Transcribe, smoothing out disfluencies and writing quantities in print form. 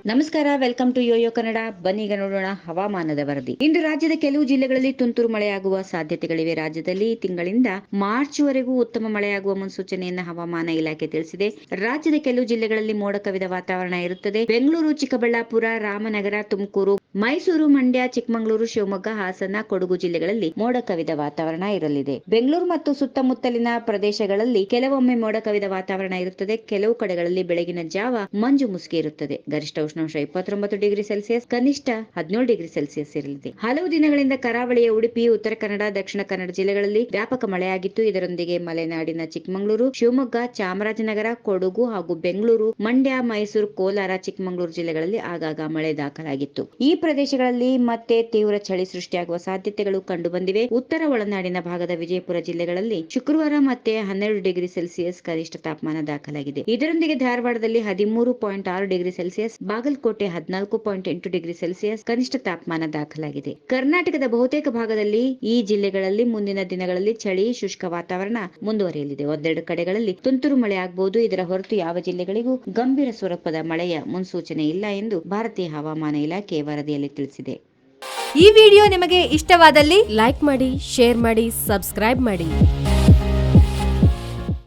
ನಮಸ್ಕಾರ, welcome to Yoyo Kannada. ಬನ್ನಿ ಈಗ ನೋಡೋಣ ಹವಾಮಾನದ ವರದಿ. ಇಂದು ರಾಜ್ಯದ ಕೆಲವು ಜಿಲ್ಲೆಗಳಲ್ಲಿ ತುಂತುರು ಮಳೆಯಾಗುವ ಸಾಧ್ಯತೆಗಳಿವೆ. ರಾಜ್ಯದಲ್ಲಿ ತಿಂಗಳಿಂದ ಮಾರ್ಚ್ ವರೆಗೂ ಉತ್ತಮ ಮಳೆಯಾಗುವ ಮುನ್ಸೂಚನೆಯನ್ನು ಹವಾಮಾನ ಇಲಾಖೆ ತಿಳಿಸಿದೆ. ರಾಜ್ಯದ ಕೆಲವು ಜಿಲ್ಲೆಗಳಲ್ಲಿ ಮೋಡ ಕವಿದ ವಾತಾವರಣ ಇರುತ್ತದೆ. ಬೆಂಗಳೂರು, ಚಿಕ್ಕಬಳ್ಳಾಪುರ, ರಾಮನಗರ, ತುಮಕೂರು, ಮೈಸೂರು, ಮಂಡ್ಯ, ಚಿಕ್ಕಮಗಳೂರು, ಶಿವಮೊಗ್ಗ, ಹಾಸನ, ಕೊಡಗು ಜಿಲ್ಲೆಗಳಲ್ಲಿ ಮೋಡ ಕವಿದ ವಾತಾವರಣ ಇರಲಿದೆ. ಬೆಂಗಳೂರು ಮತ್ತು ಸುತ್ತಮುತ್ತಲಿನ ಪ್ರದೇಶಗಳಲ್ಲಿ ಕೆಲವೊಮ್ಮೆ ಮೋಡ ಕವಿದ ವಾತಾವರಣ ಇರುತ್ತದೆ. ಕೆಲವು ಕಡೆಗಳಲ್ಲಿ ಬೆಳಗಿನ ಜಾವ ಮಂಜು ಮುಸುಕಿ ಇರುತ್ತದೆ. ಗರಿಷ್ಠ ಉಷ್ಣಾಂಶ 29 ಡಿಗ್ರಿ ಸೆಲ್ಸಿಯಸ್, ಕನಿಷ್ಠ 17 ಡಿಗ್ರಿ ಸೆಲ್ಸಿಯಸ್ ಇರಲಿದೆ. ಹಲವು ದಿನಗಳಿಂದ ಕರಾವಳಿಯ ಉಡುಪಿ, ಉತ್ತರ ಕನ್ನಡ, ದಕ್ಷಿಣ ಕನ್ನಡ ಜಿಲ್ಲೆಗಳಲ್ಲಿ ವ್ಯಾಪಕ ಮಳೆಯಾಗಿತ್ತು. ಇದರೊಂದಿಗೆ ಮಲೆನಾಡಿನ ಚಿಕ್ಕಮಗಳೂರು, ಶಿವಮೊಗ್ಗ, ಚಾಮರಾಜನಗರ, ಕೊಡಗು ಹಾಗೂ ಬೆಂಗಳೂರು, ಮಂಡ್ಯ, ಮೈಸೂರು, ಕೋಲಾರ, ಚಿಕ್ಕಮಗಳೂರು ಜಿಲ್ಲೆಗಳಲ್ಲಿ ಆಗಾಗ ಮಳೆ ದಾಖಲಾಗಿತ್ತು. ಈ ಪ್ರದೇಶಗಳಲ್ಲಿ ಮತ್ತೆ ತೀವ್ರ ಚಳಿ ಸೃಷ್ಟಿಯಾಗುವ ಸಾಧ್ಯತೆಗಳು ಕಂಡುಬಂದಿವೆ. ಉತ್ತರ ಒಳನಾಡಿನ ಭಾಗದ ವಿಜಯಪುರ ಜಿಲ್ಲೆಗಳಲ್ಲಿ ಶುಕ್ರವಾರ ಮತ್ತೆ 12 ಡಿಗ್ರಿ ಸೆಲ್ಸಿಯಸ್ ಗರಿಷ್ಠ ತಾಪಮಾನ ದಾಖಲಾಗಿದೆ. ಇದರೊಂದಿಗೆ ಧಾರವಾಡದಲ್ಲಿ 13.6 degree Celsius, Bagalkot 14.8 degree Celsius ಕನಿಷ್ಠ ತಾಪಮಾನ ದಾಖಲಾಗಿದೆ. ಕರ್ನಾಟಕದ ಬಹುತೇಕ ಭಾಗದಲ್ಲಿ ಈ ಜಿಲ್ಲೆಗಳಲ್ಲಿ ಮುಂದಿನ ದಿನಗಳಲ್ಲಿ ಚಳಿ ಶುಷ್ಕ ವಾತಾವರಣ ಮುಂದುವರಿಯಲಿದೆ. ಒಂದೆರಡು ಕಡೆಗಳಲ್ಲಿ ತುಂತುರು ಮಳೆ ಆಗಬಹುದು. ಇದರ ಹೊರತು ಯಾವ ಜಿಲ್ಲೆಗಳಿಗೂ ಗಂಭೀರ ಸ್ವರೂಪದ ಮಳೆಯ ಮುನ್ಸೂಚನೆ ಇಲ್ಲ ಎಂದು ಭಾರತೀಯ ಹವಾಮಾನ ಇಲಾಖೆ ವರದಿಯಲ್ಲಿ ತಿಳಿಸಿದೆ. ಈ ವಿಡಿಯೋ ನಿಮಗೆ ಇಷ್ಟವಾದಲ್ಲಿ ಲೈಕ್ ಮಾಡಿ, ಶೇರ್ ಮಾಡಿ, ಸಬ್ಸ್ಕ್ರೈಬ್ ಮಾಡಿ.